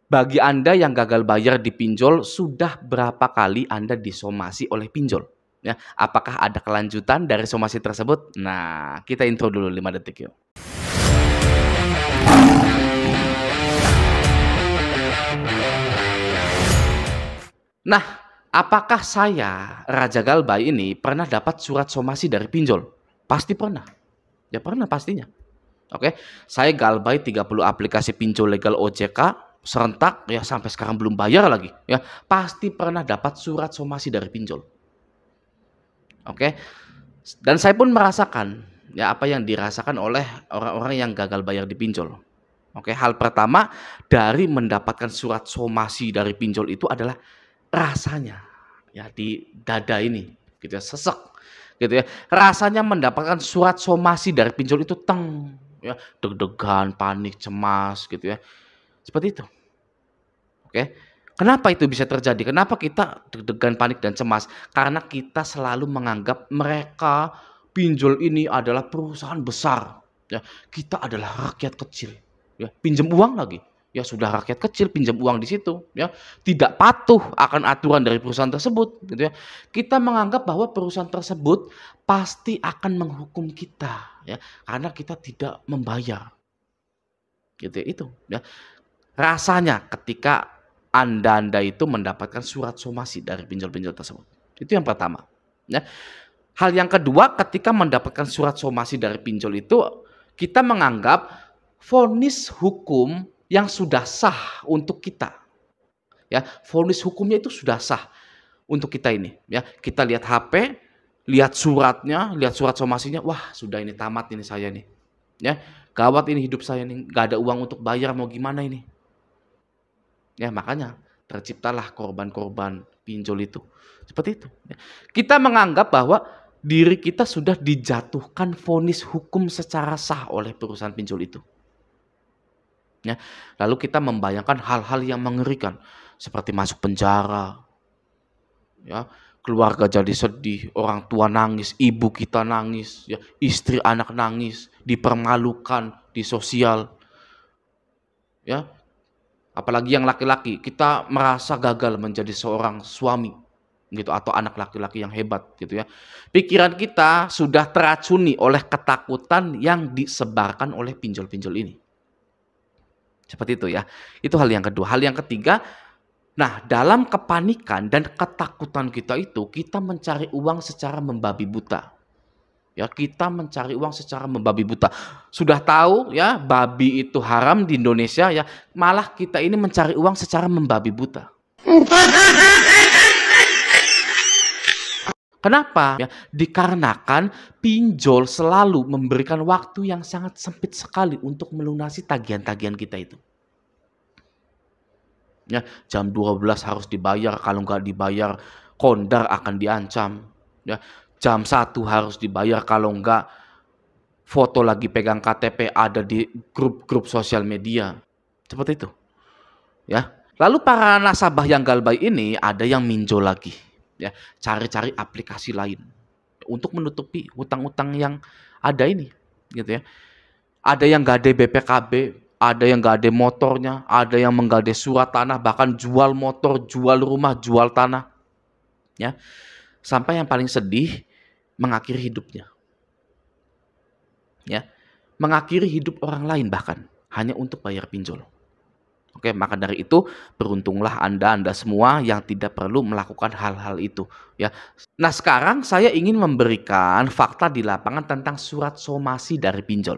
Bagi Anda yang gagal bayar di pinjol, sudah berapa kali Anda disomasi oleh pinjol? Ya, apakah ada kelanjutan dari somasi tersebut? Nah, kita intro dulu 5 detik yuk. Nah, apakah saya, Raja Galbay ini pernah dapat surat somasi dari pinjol? Pasti pernah. Ya pernah pastinya. Oke, saya Galbay 30 aplikasi pinjol legal OJK serentak ya sampai sekarang belum bayar lagi ya. Pasti pernah dapat surat somasi dari pinjol. Oke. Dan saya pun merasakan ya apa yang dirasakan oleh orang-orang yang gagal bayar di pinjol. Oke, hal pertama dari mendapatkan surat somasi dari pinjol itu adalah rasanya ya di dada ini gitu ya, sesek gitu ya. Rasanya mendapatkan surat somasi dari pinjol itu ya, deg-degan, panik, cemas gitu ya. Seperti itu. Oke. Kenapa itu bisa terjadi? Kenapa kita deg-degan, panik dan cemas? Karena kita selalu menganggap mereka pinjol ini adalah perusahaan besar ya. Kita adalah rakyat kecil ya, pinjam uang lagi. Ya sudah rakyat kecil pinjam uang di situ ya, tidak patuh akan aturan dari perusahaan tersebut gitu ya. Kita menganggap bahwa perusahaan tersebut pasti akan menghukum kita ya karena kita tidak membayar. Gitu ya, itu ya. Rasanya ketika Anda itu mendapatkan surat somasi dari pinjol-pinjol tersebut. Itu yang pertama ya. Hal yang kedua ketika mendapatkan surat somasi dari pinjol itu kita menganggap vonis hukum yang sudah sah untuk kita. Ya, vonis hukumnya itu sudah sah untuk kita ini, ya. Kita lihat HP, lihat suratnya, lihat surat somasinya, wah, sudah ini tamat ini saya nih. Ya, gawat ini hidup saya nih, gak ada uang untuk bayar mau gimana ini. Ya, makanya terciptalah korban-korban pinjol itu. Seperti itu. Ya. Kita menganggap bahwa diri kita sudah dijatuhkan vonis hukum secara sah oleh perusahaan pinjol itu. Ya, lalu kita membayangkan hal-hal yang mengerikan seperti masuk penjara, ya, keluarga jadi sedih, orang tua nangis, ibu kita nangis, ya, istri anak nangis, dipermalukan di sosial, ya, apalagi yang laki-laki kita merasa gagal menjadi seorang suami, gitu atau anak laki-laki yang hebat, gitu ya. Pikiran kita sudah teracuni oleh ketakutan yang disebarkan oleh pinjol-pinjol ini. Seperti itu ya. Itu hal yang kedua. Hal yang ketiga, nah dalam kepanikan dan ketakutan kita itu, kita mencari uang secara membabi buta. Ya, kita mencari uang secara membabi buta. Sudah tahu ya, babi itu haram di Indonesia ya, malah kita ini mencari uang secara membabi buta. Kenapa? Ya, dikarenakan pinjol selalu memberikan waktu yang sangat sempit sekali untuk melunasi tagihan-tagihan kita itu. Ya, jam 12 harus dibayar, kalau nggak dibayar kondar akan diancam. Ya, jam 1 harus dibayar, kalau nggak foto lagi pegang KTP ada di grup-grup sosial media. Seperti itu. Ya. Lalu para nasabah yang Galbay ini ada yang minjol lagi. Ya, cari-cari aplikasi lain untuk menutupi hutang-hutang yang ada ini, gitu ya. Ada yang gade BPKB, ada yang gade motornya, ada yang menggade surat tanah, bahkan jual motor, jual rumah, jual tanah, ya. Sampai yang paling sedih mengakhiri hidupnya, ya, mengakhiri hidup orang lain bahkan hanya untuk bayar pinjol. Oke, maka dari itu beruntunglah Anda semua yang tidak perlu melakukan hal-hal itu ya. Nah, sekarang saya ingin memberikan fakta di lapangan tentang surat somasi dari pinjol.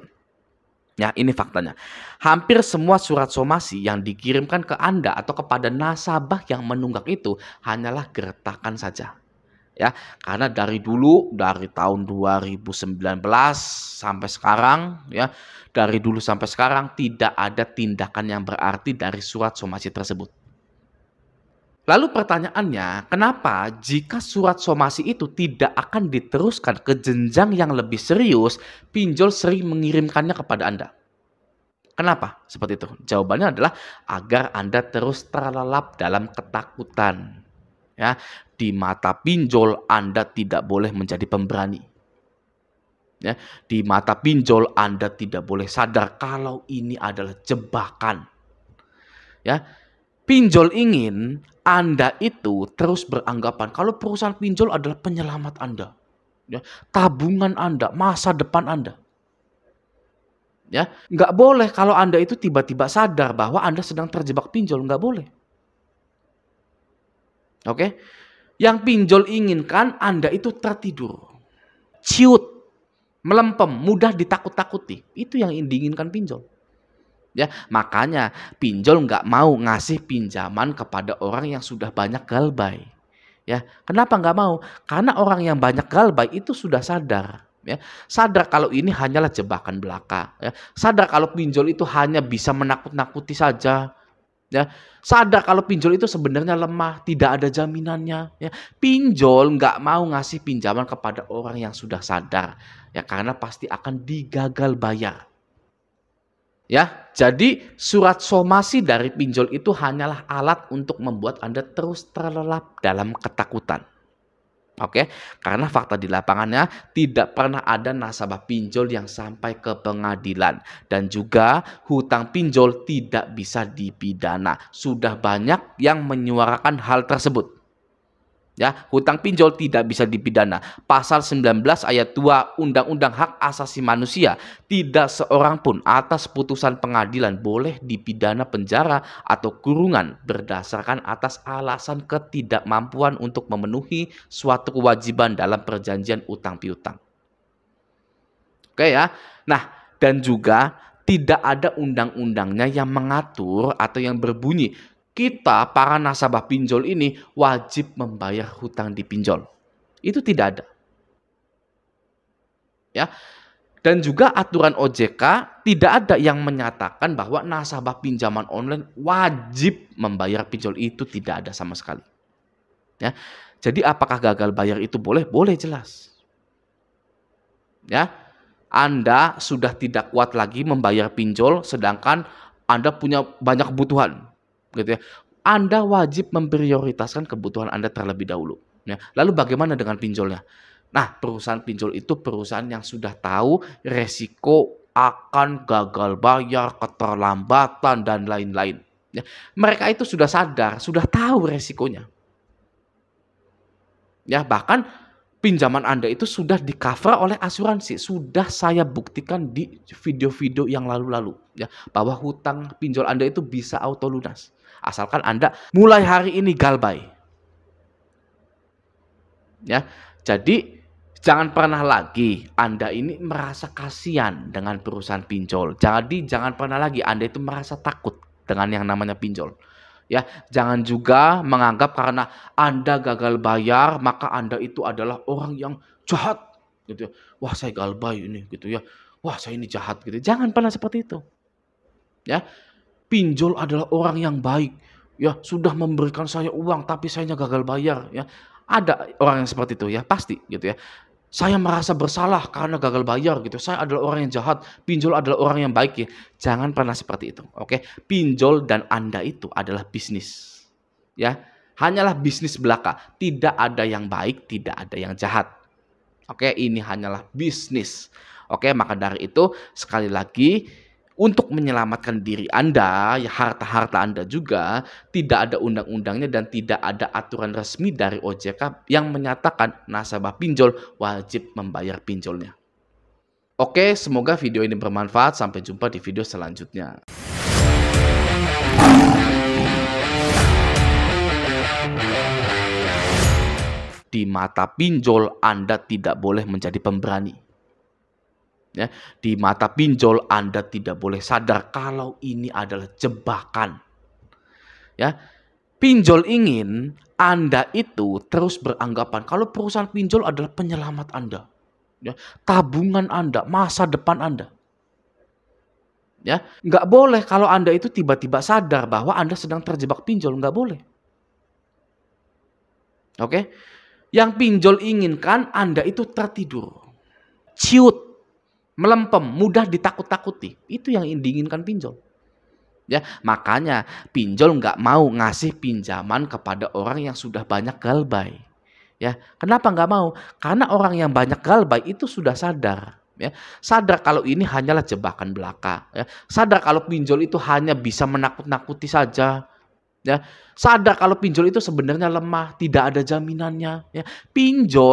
Ya, ini faktanya. Hampir semua surat somasi yang dikirimkan ke Anda atau kepada nasabah yang menunggak itu hanyalah gertakan saja. Ya, karena dari dulu, dari tahun 2019 sampai sekarang ya, dari dulu sampai sekarang tidak ada tindakan yang berarti dari surat somasi tersebut. Lalu pertanyaannya, kenapa jika surat somasi itu tidak akan diteruskan ke jenjang yang lebih serius, pinjol sering mengirimkannya kepada Anda? Kenapa seperti itu? Jawabannya adalah agar Anda terus terlelap dalam ketakutan. Ya, di mata pinjol Anda tidak boleh menjadi pemberani. Ya, di mata pinjol Anda tidak boleh sadar kalau ini adalah jebakan. Ya, Pinjol ingin Anda itu terus beranggapan kalau perusahaan pinjol adalah penyelamat Anda, ya, tabungan Anda, masa depan Anda. Ya, nggak boleh kalau Anda itu tiba-tiba sadar bahwa Anda sedang terjebak pinjol, nggak boleh. Oke, yang pinjol inginkan Anda itu tertidur, ciut, melempem, mudah ditakut-takuti. Itu yang diinginkan pinjol. Ya, makanya pinjol nggak mau ngasih pinjaman kepada orang yang sudah banyak galbay. Ya, kenapa nggak mau? Karena orang yang banyak galbay itu sudah sadar. Ya, sadar kalau ini hanyalah jebakan belaka. Ya, sadar kalau pinjol itu hanya bisa menakut-nakuti saja. Ya, sadar kalau pinjol itu sebenarnya lemah, tidak ada jaminannya. Ya, pinjol nggak mau ngasih pinjaman kepada orang yang sudah sadar. Ya, karena pasti akan digagal bayar. Ya, jadi surat somasi dari pinjol itu hanyalah alat untuk membuat Anda terus terlelap dalam ketakutan. Oke, karena fakta di lapangannya tidak pernah ada nasabah pinjol yang sampai ke pengadilan dan juga hutang pinjol tidak bisa dipidana. Sudah banyak yang menyuarakan hal tersebut. Ya, hutang pinjol tidak bisa dipidana. Pasal 19 ayat 2 Undang-Undang Hak Asasi Manusia, tidak seorang pun atas putusan pengadilan boleh dipidana penjara atau kurungan berdasarkan atas alasan ketidakmampuan untuk memenuhi suatu kewajiban dalam perjanjian utang piutang. Oke ya. Nah, dan juga tidak ada undang-undangnya yang mengatur atau yang berbunyi kita para nasabah pinjol ini wajib membayar hutang di pinjol. Itu tidak ada. Ya. Dan juga aturan OJK tidak ada yang menyatakan bahwa nasabah pinjaman online wajib membayar pinjol, itu tidak ada sama sekali. Ya. Jadi apakah gagal bayar itu boleh? Boleh, jelas. Ya. Anda sudah tidak kuat lagi membayar pinjol sedangkan Anda punya banyak kebutuhan. Gitu ya. Anda wajib memprioritaskan kebutuhan Anda terlebih dahulu. Ya. Lalu bagaimana dengan pinjolnya? Nah, perusahaan pinjol itu perusahaan yang sudah tahu resiko akan gagal bayar, keterlambatan, dan lain-lain. Ya. Mereka itu sudah sadar, sudah tahu resikonya. Ya, bahkan pinjaman Anda itu sudah di-cover oleh asuransi. Sudah saya buktikan di video-video yang lalu-lalu. Ya, bahwa hutang pinjol Anda itu bisa auto lunas. Asalkan Anda mulai hari ini galbay. Ya, jadi jangan pernah lagi Anda ini merasa kasihan dengan perusahaan pinjol. Jadi jangan pernah lagi Anda itu merasa takut dengan yang namanya pinjol. Ya, jangan juga menganggap karena Anda gagal bayar maka Anda itu adalah orang yang jahat gitu ya. Wah, saya galbay ini gitu ya. Wah, saya ini jahat gitu. Jangan pernah seperti itu. Ya. Pinjol adalah orang yang baik. Ya, sudah memberikan saya uang tapi saya gagal bayar ya. Ada orang yang seperti itu ya, pasti gitu ya. Saya merasa bersalah karena gagal bayar gitu. Saya adalah orang yang jahat. Pinjol adalah orang yang baik ya. Jangan pernah seperti itu. Oke, pinjol dan Anda itu adalah bisnis. Ya, hanyalah bisnis belaka. Tidak ada yang baik, tidak ada yang jahat. Oke, ini hanyalah bisnis. Oke, maka dari itu sekali lagi untuk menyelamatkan diri Anda, ya harta-harta Anda juga, tidak ada undang-undangnya dan tidak ada aturan resmi dari OJK yang menyatakan nasabah pinjol wajib membayar pinjolnya. Oke, semoga video ini bermanfaat. Sampai jumpa di video selanjutnya. Di mata pinjol, Anda tidak boleh menjadi pemberani. Ya, di mata pinjol Anda tidak boleh sadar kalau ini adalah jebakan. Ya, pinjol ingin Anda itu terus beranggapan kalau perusahaan pinjol adalah penyelamat Anda, ya, tabungan Anda, masa depan Anda. Ya, nggak boleh kalau Anda itu tiba-tiba sadar bahwa Anda sedang terjebak pinjol, nggak boleh. Oke, yang pinjol inginkan Anda itu tertidur, ciut, melempem, mudah ditakut-takuti. Itu yang diinginkan pinjol. Ya, makanya pinjol nggak mau ngasih pinjaman kepada orang yang sudah banyak galbay. Ya, kenapa nggak mau? Karena orang yang banyak galbay itu sudah sadar. Ya, sadar kalau ini hanyalah jebakan belaka. Ya, sadar kalau pinjol itu hanya bisa menakut-nakuti saja. Ya, sadar kalau pinjol itu sebenarnya lemah, tidak ada jaminannya. Ya, pinjol